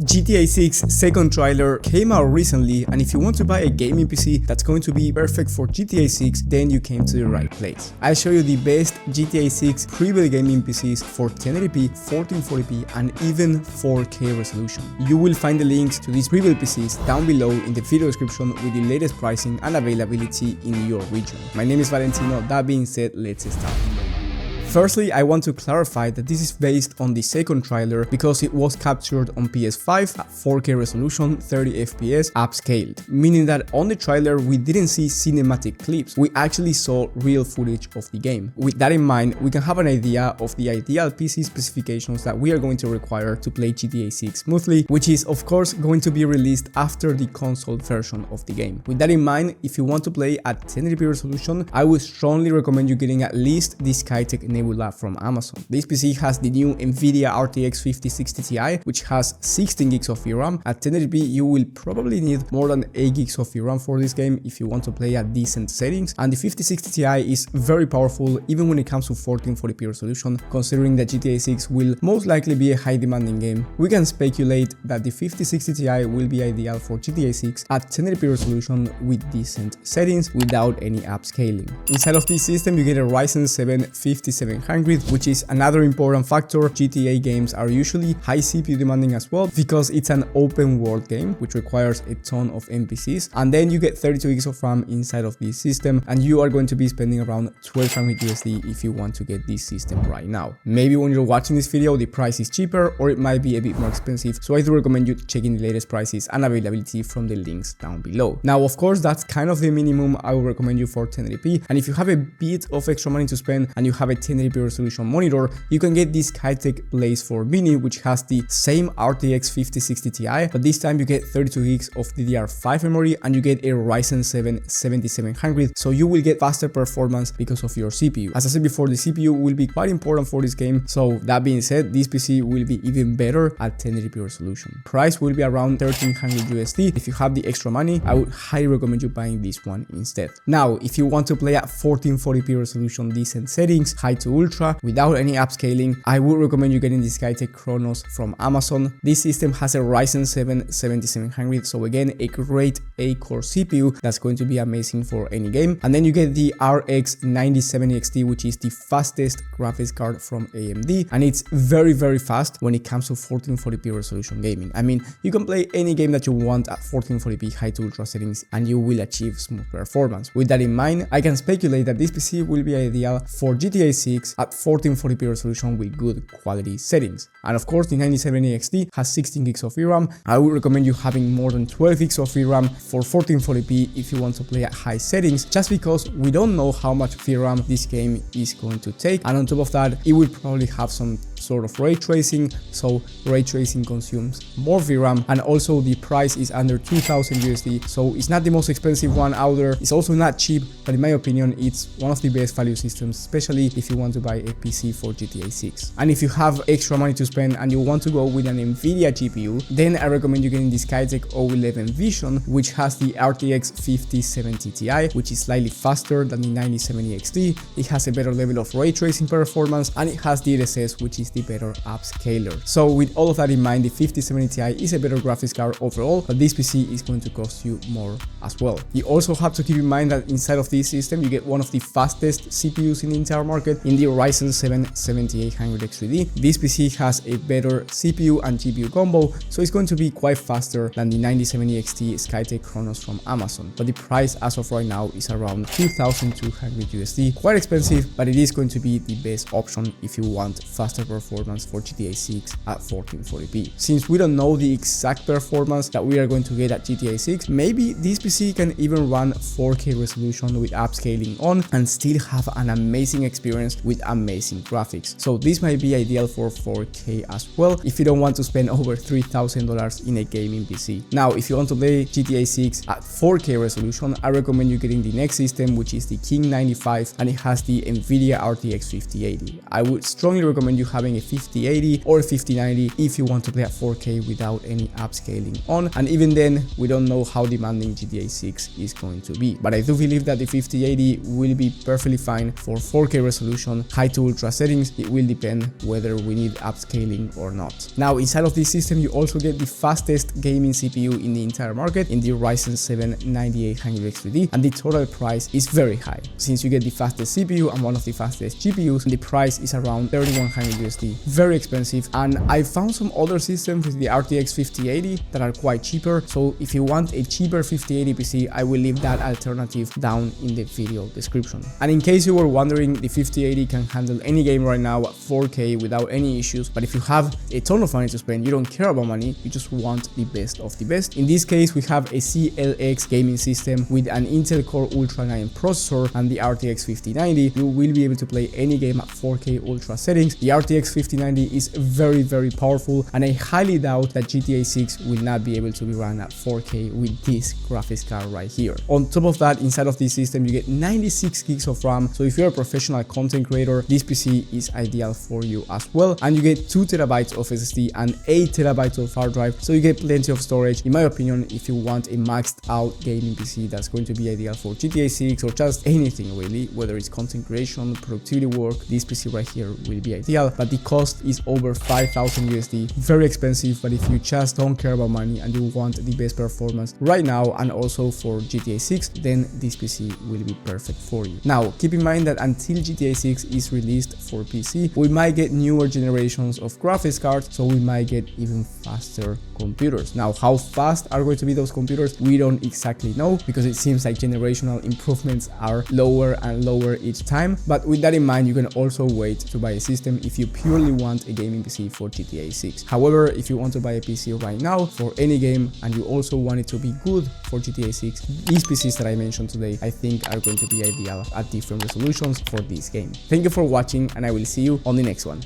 GTA 6 second trailer came out recently, and if you want to buy a gaming PC that's going to be perfect for GTA 6, then you came to the right place. I'll show you the best GTA 6 Prebuilt Gaming PCs for 1080p, 1440p and even 4K resolution. You will find the links to these Prebuilt PCs down below in the video description with the latest pricing and availability in your region. My name is Valentino. That being said, let's start. Firstly, I want to clarify that this is based on the second trailer because it was captured on PS5 at 4K resolution, 30 FPS upscaled, meaning that on the trailer we didn't see cinematic clips, we actually saw real footage of the game. With that in mind, we can have an idea of the ideal PC specifications that we are going to require to play GTA 6 smoothly, which is of course going to be released after the console version of the game. With that in mind, if you want to play at 1080p resolution, I would strongly recommend you getting at least the Skytech from Amazon. This PC has the new Nvidia RTX 5060 Ti, which has 16 gigs of VRAM. At 1080p, you will probably need more than 8 gigs of VRAM for this game if you want to play at decent settings. And the 5060 Ti is very powerful even when it comes to 1440p resolution, considering that GTA 6 will most likely be a high demanding game. We can speculate that the 5060 Ti will be ideal for GTA 6 at 1080p resolution with decent settings without any upscaling. Inside of this system, you get a Ryzen 7 5700, which is another important factor. GTA games are usually high CPU demanding as well because it's an open world game which requires a ton of NPCs, and then you get 32 gigs of RAM inside of this system, and you are going to be spending around 1200 USD if you want to get this system right now. Maybe when you're watching this video the price is cheaper, or it might be a bit more expensive, so I do recommend you checking the latest prices and availability from the links down below. Now of course that's kind of the minimum I would recommend you for 1080p, and if you have a bit of extra money to spend and you have a 1080p resolution monitor, you can get this Skytech Blaze 4 Mini, which has the same RTX 5060 Ti, but this time you get 32 gigs of DDR5 memory and you get a Ryzen 7 7700, so you will get faster performance because of your CPU. As I said before, the CPU will be quite important for this game, so that being said, this PC will be even better at 1080p resolution. Price will be around 1300 USD. If you have the extra money, I would highly recommend you buying this one instead. Now, if you want to play at 1440p resolution, decent settings, high to ultra, without any upscaling, I would recommend you getting the Skytech Chronos from Amazon. This system has a Ryzen 7 7700, so again a great 8-core CPU that's going to be amazing for any game. And then you get the RX 9070 XT, which is the fastest graphics card from AMD, and it's very fast when it comes to 1440p resolution gaming. I mean, you can play any game that you want at 1440p high to ultra settings and you will achieve smooth performance. With that in mind, I can speculate that this PC will be ideal for GTA 6 at 1440p resolution with good quality settings. And of course, the 9070 XT has 16 gigs of VRAM. I would recommend you having more than 12 gigs of VRAM for 1440p if you want to play at high settings, just because we don't know how much VRAM this game is going to take, and on top of that, it will probably have some sort of ray tracing, so ray tracing consumes more VRAM, and also the price is under 2000 USD, so it's not the most expensive one out there. It's also not cheap, but in my opinion it's one of the best value systems, especially if you want to buy a PC for GTA 6. And if you have extra money to spend and you want to go with an Nvidia GPU, then I recommend you getting the Skytech O11 Vision, which has the RTX 5070 Ti, which is slightly faster than the 9070 XT. It has a better level of ray tracing performance, and it has DLSS, which is the better upscaler. So with all of that in mind, the 5070 Ti is a better graphics card overall, but this PC is going to cost you more as well. You also have to keep in mind that inside of this system you get one of the fastest CPUs in the entire market in the Ryzen 7 7800 X3D. This PC has a better CPU and GPU combo, so it's going to be quite faster than the 9070 XT Skytech Chronos from Amazon, but the price as of right now is around 2200 USD. Quite expensive, but it is going to be the best option if you want faster performance for GTA 6 at 1440p. Since we don't know the exact performance that we are going to get at GTA 6, maybe this PC can even run 4K resolution with upscaling on and still have an amazing experience with amazing graphics. So this might be ideal for 4K as well if you don't want to spend over $3,000 in a gaming PC. Now, if you want to play GTA 6 at 4K resolution, I recommend you getting the next system, which is the King 95, and it has the Nvidia RTX 5080. I would strongly recommend you having buying a 5080 or a 5090 if you want to play at 4K without any upscaling on, and even then we don't know how demanding GTA 6 is going to be. But I do believe that the 5080 will be perfectly fine for 4K resolution, high to ultra settings. It will depend whether we need upscaling or not. Now inside of this system you also get the fastest gaming CPU in the entire market in the Ryzen 7 9800X3D, and the total price is very high. Since you get the fastest CPU and one of the fastest GPUs, the price is around 3100 USD, very expensive. And I found some other systems with the RTX 5080 that are quite cheaper, so if you want a cheaper 5080 PC, I will leave that alternative down in the video description. And in case you were wondering, the 5080 can handle any game right now at 4K without any issues, but if you have a ton of money to spend, you don't care about money, you just want the best of the best. In this case we have a CLX gaming system with an Intel Core Ultra 9 processor and the RTX 5090. You will be able to play any game at 4K ultra settings. The RTX 5090 is very powerful, and I highly doubt that GTA 6 will not be able to be run at 4K with this graphics card right here. On top of that, inside of this system you get 96 gigs of RAM, so if you're a professional content creator, this PC is ideal for you as well. And you get 2 TB of SSD and 8 TB of hard drive, so you get plenty of storage. In my opinion, if you want a maxed out gaming PC that's going to be ideal for GTA 6 or just anything really, whether it's content creation, productivity work, this PC right here will be ideal. But the cost is over 5,000 USD, very expensive. But if you just don't care about money and you want the best performance right now and also for GTA 6, then this PC will be perfect for you. Now keep in mind that until GTA 6 is released for PC, we might get newer generations of graphics cards, so we might get even faster computers. Now how fast are going to be those computers, we don't exactly know, because it seems like generational improvements are lower and lower each time. But with that in mind, you can also wait to buy a system if you purely want a gaming PC for GTA 6. However, if you want to buy a PC right now for any game and you also want it to be good for GTA 6, these PCs that I mentioned today I think are going to be ideal at different resolutions for this game. Thank you for watching, and I will see you on the next one.